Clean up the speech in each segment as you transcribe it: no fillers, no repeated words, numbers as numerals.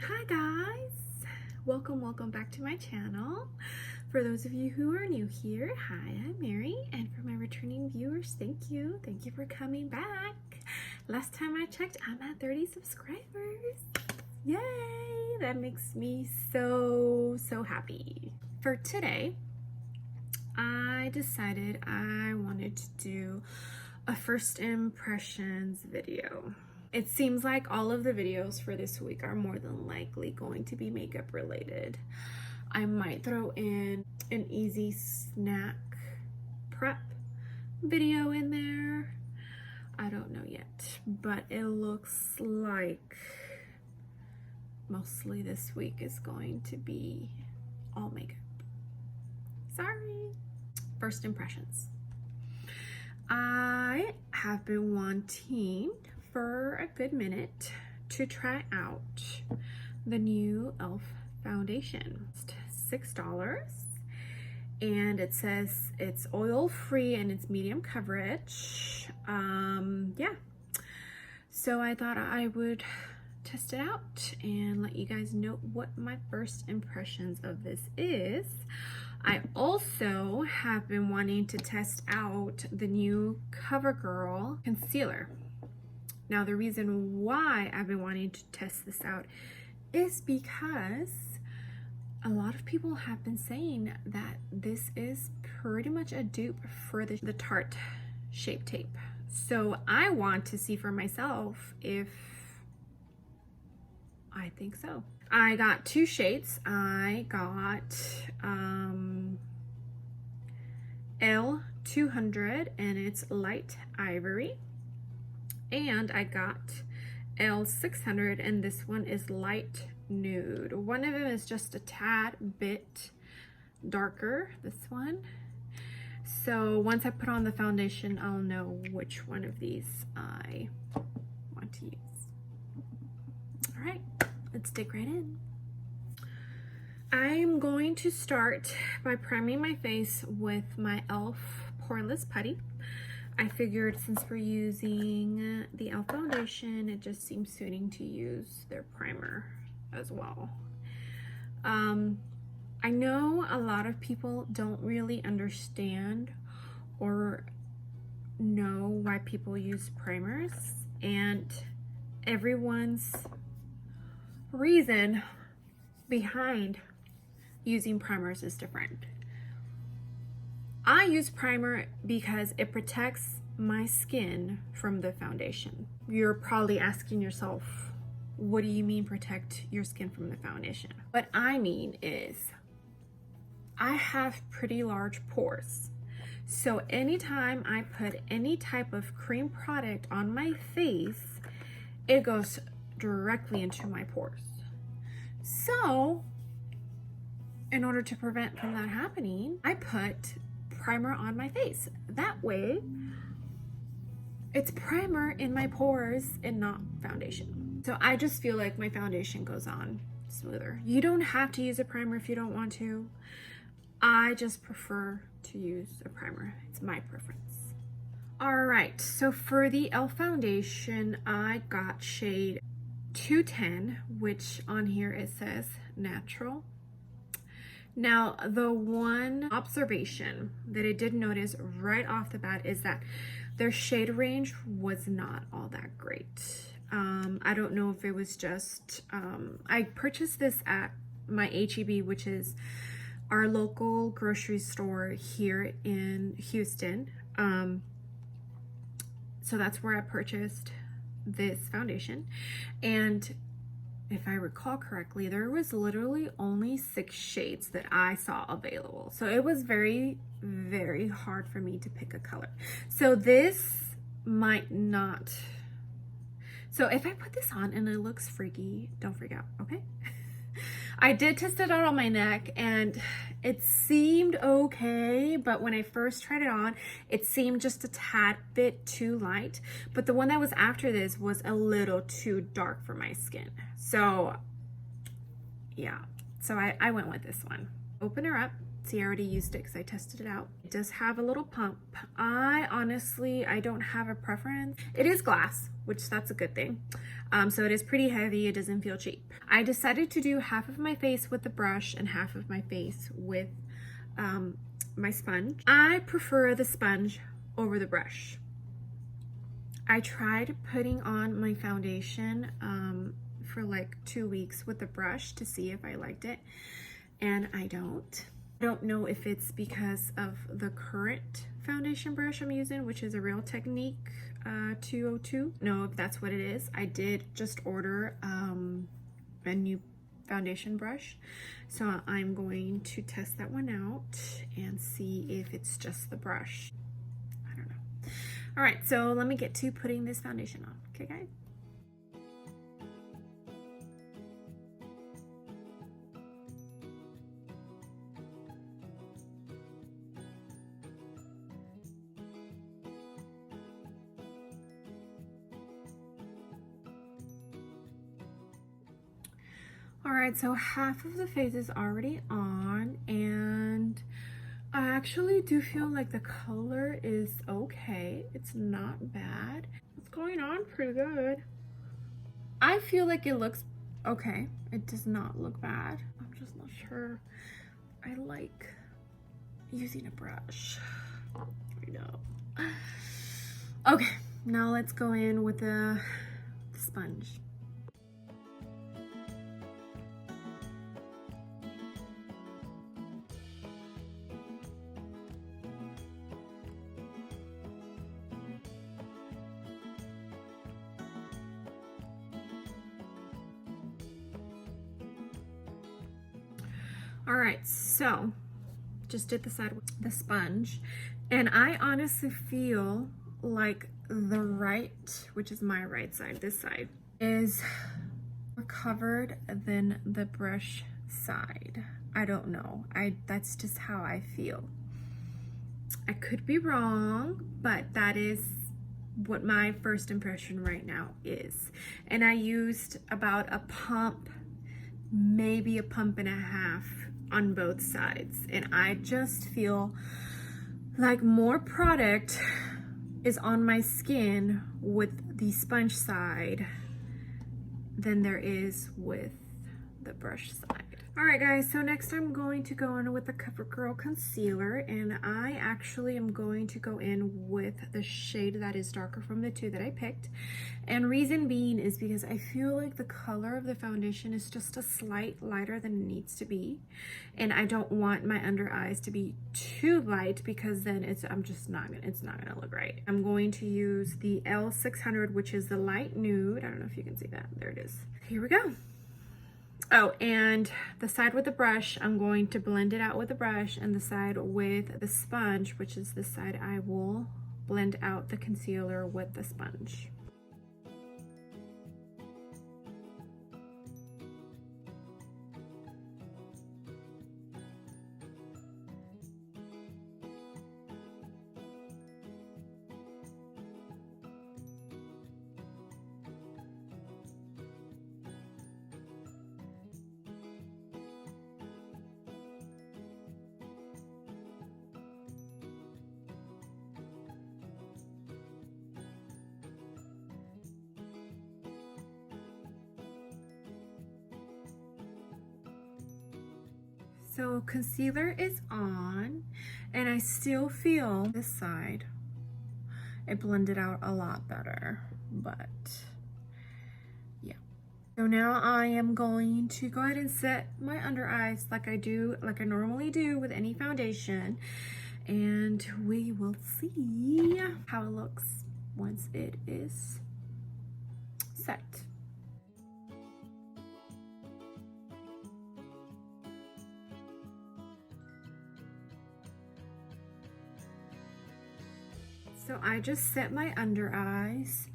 Hi guys, welcome back to my channel. For those of you who are new here, hi, I'm Mary, and for my returning viewers, thank you for coming back. Last time I checked, I'm at 30 subscribers. Yay, that makes me so happy. For today, I decided I wanted to do a first impressions video. It seems like all of the videos for this week are more than likely going to be makeup related. I might throw in an easy snack prep video in there. I don't know yet, but it looks like mostly this week is going to be all makeup. Sorry. First impressions. I have been wanting for a good minute to try out the new e.l.f. foundation. It's $6 and it says it's oil free and it's medium coverage. Yeah, so I thought I would test it out and let you guys know what my first impressions of this is. I also have been wanting to test out the new CoverGirl concealer. Now, the reason why I've been wanting to test this out is because a lot of people have been saying that this is pretty much a dupe for the Tarte Shape Tape. So I want to see for myself if I think so. I got two shades. I got L200 and it's light ivory. And I got L600 and this one is light nude. One of them is just a tad bit darker, this one. So once I put on the foundation, I'll know which one of these I want to use. All right, let's dig right in. I'm going to start by priming my face with my e.l.f. Poreless Putty. I figured since we're using the e.l.f. foundation, it just seems suiting to use their primer as well. I know a lot of people don't really understand or know why people use primers, and everyone's reason behind using primers is different. I use primer because it protects my skin from the foundation. You're probably asking yourself, what do you mean protect your skin from the foundation? What I mean is I have pretty large pores. So anytime I put any type of cream product on my face, it goes directly into my pores. So in order to prevent from that happening, I put primer on my face. That way it's primer in my pores and not foundation. So I just feel like my foundation goes on smoother. You don't have to use a primer if you don't want to. I just prefer to use a primer. It's my preference. All right, so for the e.l.f. foundation, I got shade 210, which on here it says natural. Now, the one observation that I did notice right off the bat is that their shade range was not all that great. I don't know if it was just, I purchased this at my H-E-B, which is our local grocery store here in Houston. So that's where I purchased this foundation. And if I recall correctly, there was literally only 6 shades that I saw available. So it was very hard for me to pick a color. So this might not. So if I put this on and it looks freaky, don't freak out, okay? I did test it out on my neck and it seemed okay, but when I first tried it on, it seemed just a tad bit too light. But the one that was after this was a little too dark for my skin. So yeah, so I went with this one. Open her up. See, I already used it because I tested it out. It does have a little pump. I honestly don't have a preference. It is glass, which that's a good thing. So it is pretty heavy. It doesn't feel cheap. I decided to do half of my face with the brush and half of my face with my sponge. I prefer the sponge over the brush. I tried putting on my foundation for like 2 weeks with the brush to see if I liked it, and I don't know if it's because of the current foundation brush I'm using, which is a Real Technique 202. No, if that's what it is. I did just order a new foundation brush, so I'm going to test that one out and see if it's just the brush. I don't know. All right, so let me get to putting this foundation on. Okay, guys? All right, so half of the face is already on, and I actually do feel like the color is okay. It's not bad. It's going on pretty good. I feel like it looks okay. It does not look bad. I'm just not sure I like using a brush. I know. Okay, now let's go in with the sponge. All right, so just did the side with the sponge, and I honestly feel like the right, which is my right side, this side, is more covered than the brush side. I don't know. That's just how I feel. I could be wrong, but that is what my first impression right now is. And I used about a pump, maybe a pump and a half on both sides, and I just feel like more product is on my skin with the sponge side than there is with the brush side. All right, guys, so next I'm going to go in with the CoverGirl concealer, and I actually am going to go in with the shade that is darker from the two that I picked. And reason being is because I feel like the color of the foundation is just a slight lighter than it needs to be, and I don't want my under eyes to be too light because then it's not gonna look right. I'm going to use the e.l.f. 600, which is the light nude. I don't know if you can see that. There it is. Here we go. Oh, and the side with the brush, I'm going to blend it out with the brush, and the side with the sponge, which is the side I will blend out the concealer with the sponge. So concealer is on, and I still feel this side, it blended out a lot better, but yeah. So now I am going to go ahead and set my under eyes like I normally do with any foundation, and we will see how it looks once it is set. So I just set my under eyes,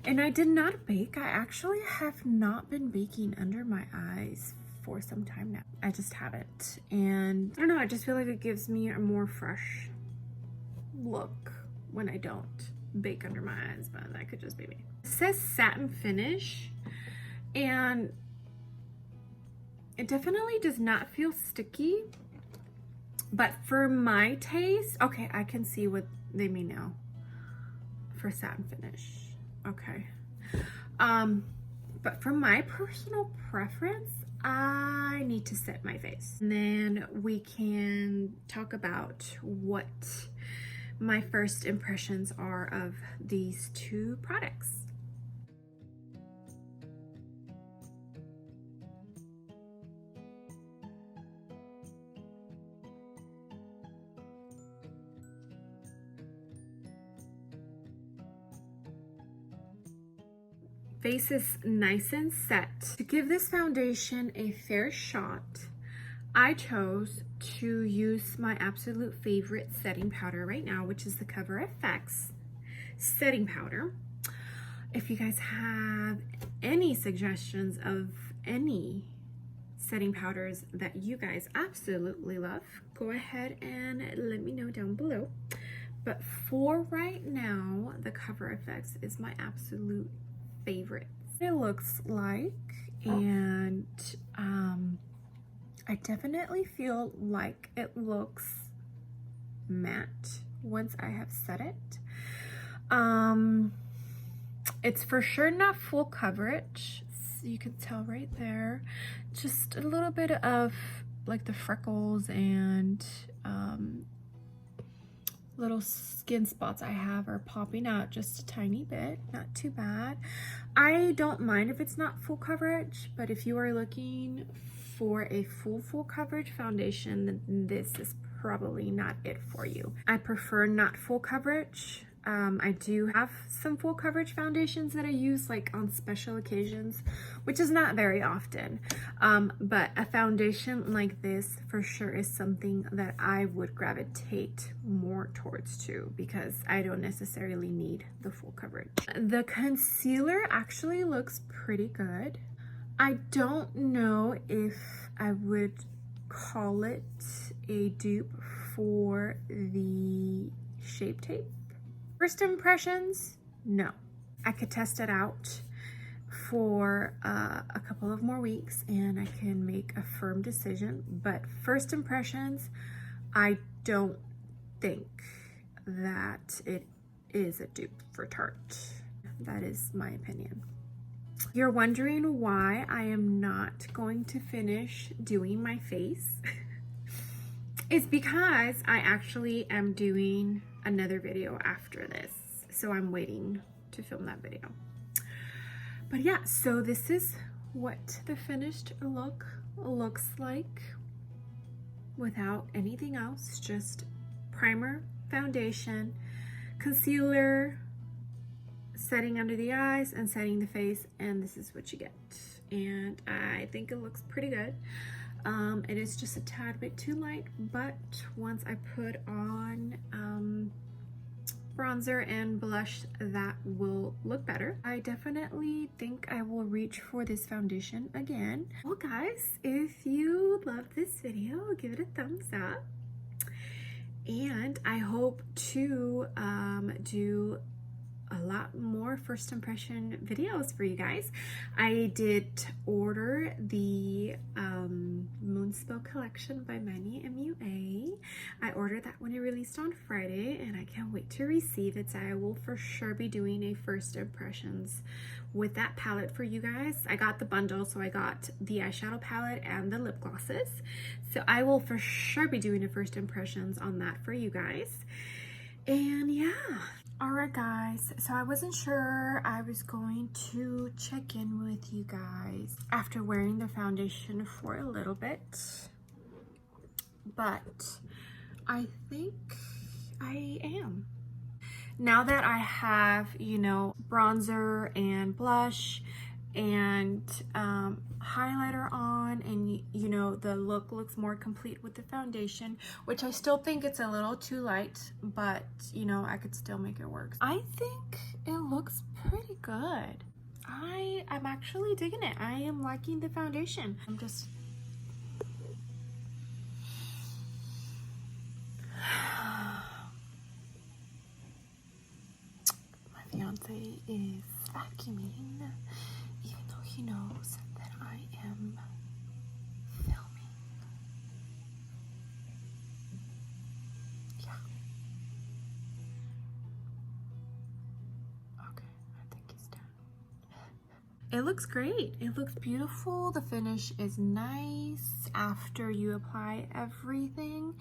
and I did not bake. I actually have not been baking under my eyes for some time now. I just haven't. And I don't know, I just feel like it gives me a more fresh look when I don't bake under my eyes, but that could just be me. It says satin finish, and it definitely does not feel sticky, but for my taste, okay, I can see what they mean now for satin finish. Okay, But for my personal preference, I need to set my face. And then we can talk about what my first impressions are of these two products. Face is nice and set. To give this foundation a fair shot, I chose to use my absolute favorite setting powder right now, which is the Cover FX setting powder. If you guys have any suggestions of any setting powders that you guys absolutely love, go ahead and let me know down below. But for right now, the Cover FX is my absolute favorite. It looks like, and I definitely feel like it looks matte once I have set it. It's for sure not full coverage. You can tell right there. Just a little bit of like the freckles and little skin spots I have are popping out just a tiny bit, not too bad. I don't mind if it's not full coverage, but if you are looking for a full coverage foundation, then this is probably not it for you. I prefer not full coverage. I do have some full coverage foundations that I use like on special occasions, which is not very often. But a foundation like this for sure is something that I would gravitate more towards too, because I don't necessarily need the full coverage. The concealer actually looks pretty good. I don't know if I would call it a dupe for the Shape Tape. First impressions, no. I could test it out for a couple of more weeks and I can make a firm decision, but first impressions, I don't think that it is a dupe for Tarte. That is my opinion. You're wondering why I am not going to finish doing my face. It's because I actually am doing another video after this, so I'm waiting to film that video. But yeah, so this is what the finished look looks like without anything else, just primer, foundation, concealer, setting under the eyes and setting the face, and this is what you get. And I think it looks pretty good. It is just a tad bit too light, but once I put on bronzer and blush, that will look better. I definitely think I will reach for this foundation again. Well guys, if you love this video, give it a thumbs up. And I hope to do a lot more first impression videos for you guys. I did order the Moonspell collection by Manny MUA. I ordered that when it released on Friday and I can't wait to receive it. So I will for sure be doing a first impressions with that palette for you guys. I got the bundle, so I got the eyeshadow palette and the lip glosses. So I will for sure be doing a first impressions on that for you guys. And yeah. Alright guys, so I wasn't sure I was going to check in with you guys after wearing the foundation for a little bit, but I think I am. Now that I have, you know, bronzer and blush and highlighter on, and you know, the look looks more complete with the foundation, which I still think it's a little too light, but you know, I could still make it work. I think it looks pretty good. I'm actually digging it. I am liking the foundation. I'm just my fiance is vacuuming, even though he knows that I am filming. Yeah. Okay, I think he's done. it looks great. It looks beautiful. The finish is nice. After you apply everything,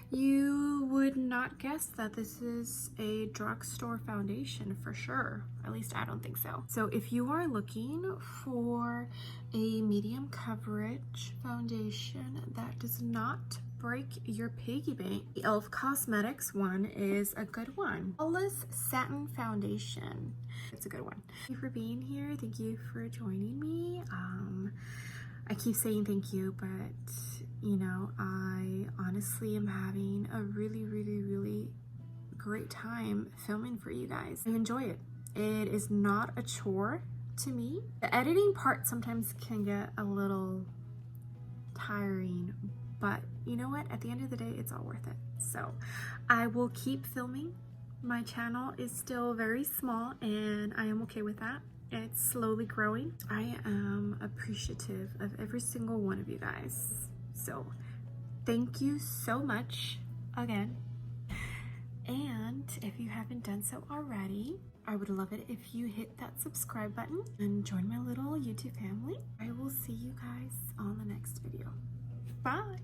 you would not guess that this is a drugstore foundation for sure. At least I don't think so. So if you are looking for a medium coverage foundation that does not break your piggy bank, the e.l.f. Cosmetics one is a good one. Flawless Satin Foundation. It's a good one. Thank you for being here. Thank you for joining me. I keep saying thank you, but you know, I honestly am having a really great time filming for you guys. I enjoy it. It is not a chore to me. The editing part sometimes can get a little tiring, but you know what? At the end of the day, it's all worth it. So I will keep filming. My channel is still very small and I am okay with that. It's slowly growing. I am appreciative of every single one of you guys. So thank you so much again. And if you haven't done so already, I would love it if you hit that subscribe button and join my little YouTube family. I will see you guys on the next video. Bye.